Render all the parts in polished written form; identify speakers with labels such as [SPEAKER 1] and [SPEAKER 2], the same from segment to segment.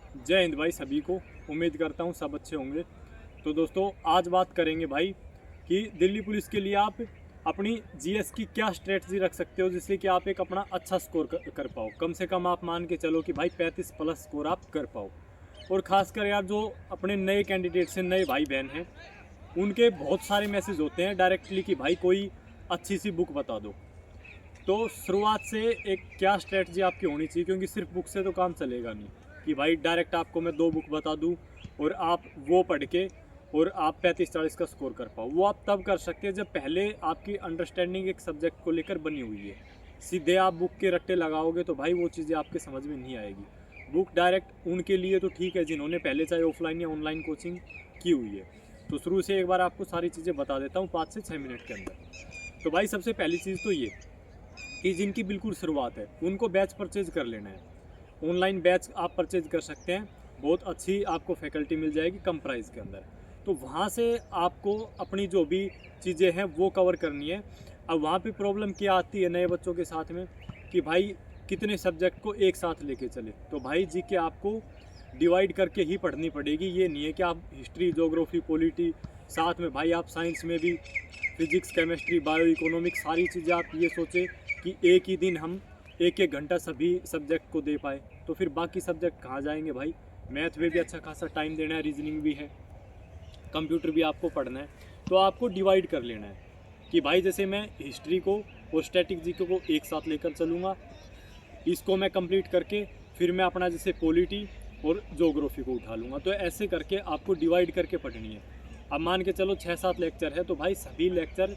[SPEAKER 1] जय हिंद भाई सभी को। उम्मीद करता हूँ सब अच्छे होंगे। तो दोस्तों आज बात करेंगे भाई कि दिल्ली पुलिस के लिए आप अपनी जीएस की क्या स्ट्रेटजी रख सकते हो जिससे कि आप एक अपना अच्छा स्कोर कर पाओ। कम से कम आप मान के चलो कि भाई 35 प्लस स्कोर आप कर पाओ। और ख़ासकर यार जो अपने नए कैंडिडेट्स हैं, नए भाई बहन हैं, उनके बहुत सारे मैसेज होते हैं डायरेक्टली कि भाई कोई अच्छी सी बुक बता दो। तो शुरुआत से एक क्या स्ट्रेटजी आपकी होनी चाहिए, क्योंकि सिर्फ बुक से तो काम चलेगा नहीं कि भाई डायरेक्ट आपको मैं 2 बुक बता दूं और आप वो पढ़ के और आप 35-40 का स्कोर कर पाओ। वो आप तब कर सकते हैं जब पहले आपकी अंडरस्टैंडिंग एक सब्जेक्ट को लेकर बनी हुई है। सीधे आप बुक के रट्टे लगाओगे तो भाई वो चीज़ें आपके समझ में नहीं आएगी। बुक डायरेक्ट उनके लिए तो ठीक है जिन्होंने पहले चाहे ऑफलाइन या ऑनलाइन कोचिंग की हुई है। तो शुरू से एक बार आपको सारी चीज़ें बता देता हूँ 5 से 6 मिनट के अंदर। तो भाई सबसे पहली चीज़ तो ये कि जिनकी बिल्कुल शुरुआत है उनको बैच परचेज कर लेना है। ऑनलाइन बैच आप परचेज कर सकते हैं, बहुत अच्छी आपको फैकल्टी मिल जाएगी कम प्राइस के अंदर। तो वहाँ से आपको अपनी जो भी चीज़ें हैं वो कवर करनी है। अब वहाँ पे प्रॉब्लम क्या आती है नए बच्चों के साथ में कि भाई कितने सब्जेक्ट को एक साथ लेके चले। तो भाई जी के आपको डिवाइड करके ही पढ़नी पड़ेगी। ये नहीं है कि आप हिस्ट्री, ज्योग्राफी, पॉलिटी साथ में भाई आप साइंस में भी फिजिक्स, केमिस्ट्री, बायो, इकोनॉमिक्स सारी चीज़ें आप ये सोचें कि एक ही दिन हम एक एक घंटा सभी सब्जेक्ट को दे पाए, तो फिर बाकी सब्जेक्ट कहाँ जाएंगे भाई। मैथ में भी अच्छा खासा टाइम देना है, रीजनिंग भी है, कंप्यूटर भी आपको पढ़ना है। तो आपको डिवाइड कर लेना है कि भाई जैसे मैं हिस्ट्री को और स्टैटिक जीके को एक साथ लेकर चलूँगा, इसको मैं कंप्लीट करके फिर मैं अपना जैसे पॉलिटी और ज्योग्राफी को उठा लूँगा। तो ऐसे करके आपको डिवाइड करके पढ़नी है। अब मान के चलो 6-7 लेक्चर है तो भाई सभी लेक्चर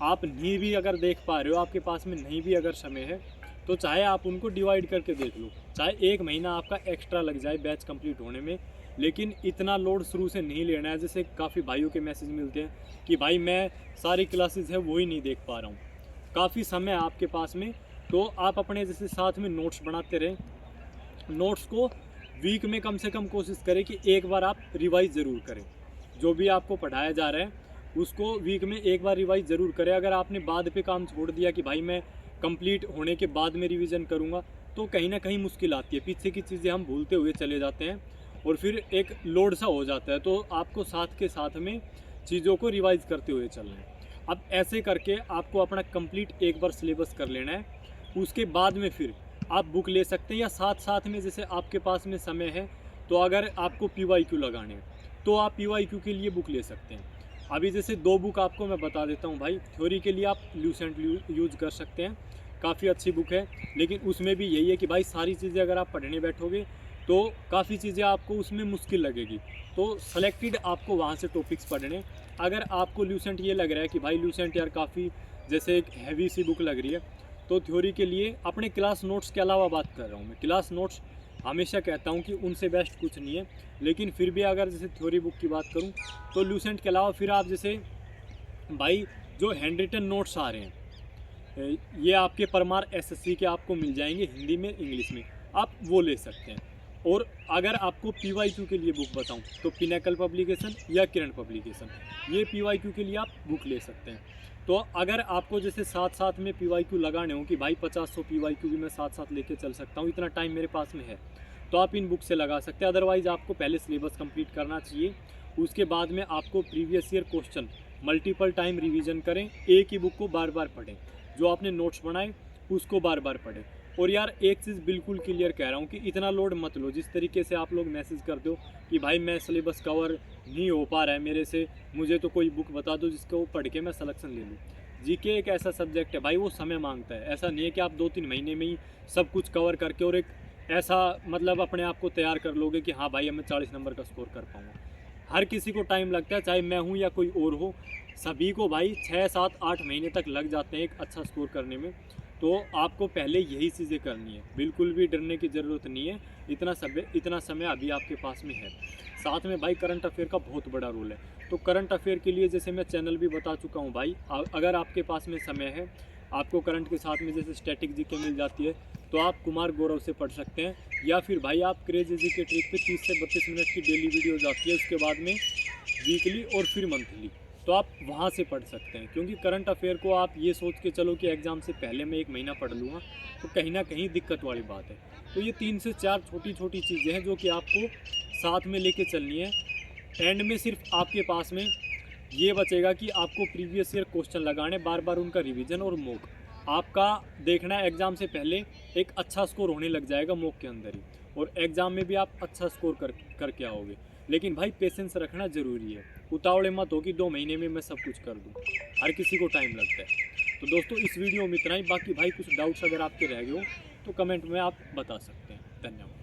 [SPEAKER 1] आप नहीं भी अगर देख पा रहे हो, आपके पास में नहीं भी अगर समय है, तो चाहे आप उनको डिवाइड करके देख लो। चाहे 1 महीना आपका एक्स्ट्रा लग जाए बैच कंप्लीट होने में, लेकिन इतना लोड शुरू से नहीं लेना है। जैसे काफ़ी भाइयों के मैसेज मिलते हैं कि भाई मैं सारी क्लासेस है वही नहीं देख पा रहा हूँ, काफ़ी समय है आपके पास में। तो आप अपने जैसे साथ में नोट्स बनाते रहें। नोट्स को वीक में कम से कम कोशिश करें कि एक बार आप रिवाइज ज़रूर करें। जो भी आपको पढ़ाया जा रहा है उसको वीक में एक बार रिवाइज ज़रूर करें। अगर आपने बाद पे काम छोड़ दिया कि भाई मैं कंप्लीट होने के बाद में रिवीजन करूँगा, तो कहीं ना कहीं मुश्किल आती है। पीछे की चीज़ें हम भूलते हुए चले जाते हैं और फिर एक लोड सा हो जाता है। तो आपको साथ के साथ में चीज़ों को रिवाइज करते हुए चलना है। अब ऐसे करके आपको अपना कंप्लीट एक बार सिलेबस कर लेना है। उसके बाद में फिर आप बुक ले सकते हैं, या साथ साथ में जैसे आपके पास में समय है तो अगर आपको PYQ लगाने हैं तो आप PYQ के लिए बुक ले सकते हैं। अभी जैसे 2 बुक आपको मैं बता देता हूँ भाई। थ्योरी के लिए आप ल्यूसेंट यूज कर सकते हैं, काफ़ी अच्छी बुक है। लेकिन उसमें भी यही है कि भाई सारी चीज़ें अगर आप पढ़ने बैठोगे तो काफ़ी चीज़ें आपको उसमें मुश्किल लगेगी। तो सेलेक्टेड आपको वहाँ से टॉपिक्स पढ़ने। अगर आपको ल्यूसेंट ये लग रहा है कि भाई ल्यूसेंट यार काफ़ी जैसे एक हैवी सी बुक लग रही है, तो थ्योरी के लिए अपने क्लास नोट्स के अलावा बात कर रहा हूँ मैं। क्लास नोट्स हमेशा कहता हूँ कि उनसे बेस्ट कुछ नहीं है, लेकिन फिर भी अगर जैसे थ्योरी बुक की बात करूँ तो ल्यूसेंट के अलावा फिर आप जैसे भाई जो हैंड रिटन नोट्स आ रहे हैं ये आपके परमार SSC के आपको मिल जाएंगे, हिंदी में, इंग्लिश में, आप वो ले सकते हैं। और अगर आपको PYQ के लिए बुक बताऊं तो पिनेकल पब्लिकेशन या किरण पब्लिकेशन, ये PYQ के लिए आप बुक ले सकते हैं। तो अगर आपको जैसे साथ साथ में PYQ लगाने हो कि भाई 50-100 PYQ भी मैं साथ साथ लेके चल सकता हूँ, इतना टाइम मेरे पास में है, तो आप इन बुक से लगा सकते हैं। अदरवाइज़ आपको पहले सिलेबस कंप्लीट करना चाहिए। उसके बाद में आपको previous year question multiple time revision करें। एक ही बुक को बार बार पढ़ें, जो आपने नोट्स बनाए उसको बार बार पढ़ें। और यार एक चीज़ बिल्कुल क्लियर कह रहा हूँ कि इतना लोड मत लो। जिस तरीके से आप लोग मैसेज करते हो कि भाई मैं सिलेबस कवर नहीं हो पा रहा है मेरे से, मुझे तो कोई बुक बता दो जिसको पढ़ के मैं सिलेक्शन ले लूँ। जीके एक ऐसा सब्जेक्ट है भाई, वो समय मांगता है। ऐसा नहीं है कि आप 2-3 महीने में ही सब कुछ कवर करके और एक ऐसा मतलब अपने आप को तैयार कर लोगे कि हाँ भाई मैं 40 नंबर का स्कोर कर पाऊँगा। हर किसी को टाइम लगता है, चाहे मैं हूँ या कोई और हो, सभी को भाई 6-7-8 महीने तक लग जाते हैं एक अच्छा स्कोर करने में। तो आपको पहले यही चीज़ें करनी है, बिल्कुल भी डरने की ज़रूरत नहीं है। इतना समय अभी आपके पास में है। साथ में भाई करंट अफेयर का बहुत बड़ा रोल है। तो करंट अफेयर के लिए जैसे मैं चैनल भी बता चुका हूँ भाई, अगर आपके पास में समय है, आपको करंट के साथ में जैसे स्टैटिक जीके मिल जाती है, तो आप कुमार गौरव से पढ़ सकते हैं। या फिर भाई आप क्रेज जीके ट्रिक पे 30 से 32 मिनट की डेली वीडियोज आती है, उसके बाद में वीकली और फिर मंथली। तो आप वहाँ से पढ़ सकते हैं, क्योंकि करंट अफेयर को आप ये सोच के चलो कि एग्ज़ाम से पहले मैं 1 महीना पढ़ लूँगा, तो कहीं ना कहीं दिक्कत वाली बात है। तो ये 3 से 4 छोटी छोटी चीज़ें हैं जो कि आपको साथ में लेके चलनी है। एंड में सिर्फ आपके पास में ये बचेगा कि आपको प्रीवियस ईयर क्वेश्चन लगाने, बार बार उनका रिवीजन और मॉक आपका देखना है। एग्ज़ाम से पहले एक अच्छा स्कोर होने लग जाएगा मॉक के अंदर ही, और एग्ज़ाम में भी आप अच्छा स्कोर करके आओगे। लेकिन भाई पेशेंस रखना ज़रूरी है, उतावले मत हो कि 2 महीने में मैं सब कुछ कर दूँ, हर किसी को टाइम लगता है। तो दोस्तों इस वीडियो में इतना ही। बाकी भाई कुछ डाउट्स अगर आपके रह गए हो तो कमेंट में आप बता सकते हैं। धन्यवाद।